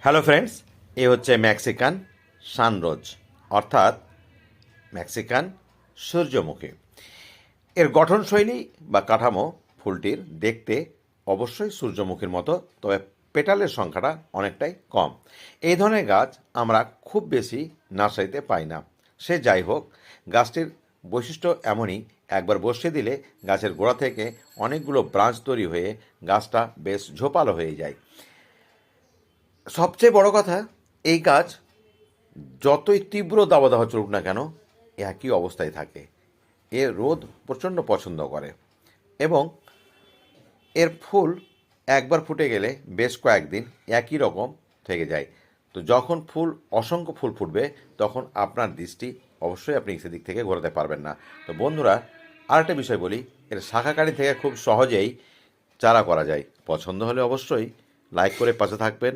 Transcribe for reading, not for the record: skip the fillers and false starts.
Hello friends, এ হচ্ছে Mexican sunrose অর্থাৎ Mexican সূর্যমুখী। এর গঠনশৈলী বা কাঠামো ফুলটির দেখতে অবশ্যই সূর্যমুখীর মতো, তবে পেটালের সংখ্যাটা অনেকটাই কম। এই ধরনের গাছ আমরা খুব বেশি নার্সারিতে পাই না। সে যাই হোক, গাছটির বৈশিষ্ট্য এমনই, একবার বসিয়ে দিলে গাছের গোড়া থেকে অনেকগুলো ব্রাঞ্চ তৈরি হয়ে গাছটা বেশ ঝোপালো হয়ে যায়। সবচেয়ে বড় কথা, এই গাছ যতই তীব্র দাবদাহ চলুক না কেন একই অবস্থায় থাকে। এ রোদ প্রচণ্ড পছন্দ করে এবং এর ফুল একবার ফুটে গেলে বেশ কয়েকদিন একই রকম থেকে যায়। তো যখন অসংখ্য ফুল ফুটবে তখন আপনার দৃষ্টি অবশ্যই আপনি সেদিক থেকে ঘোরাতে পারবেন না। তো বন্ধুরা, আরেকটা বিষয় বলি, এর শাখাকারি থেকে খুব সহজেই চারা করা যায়। পছন্দ হলে অবশ্যই লাইক করে পাশে থাকবেন।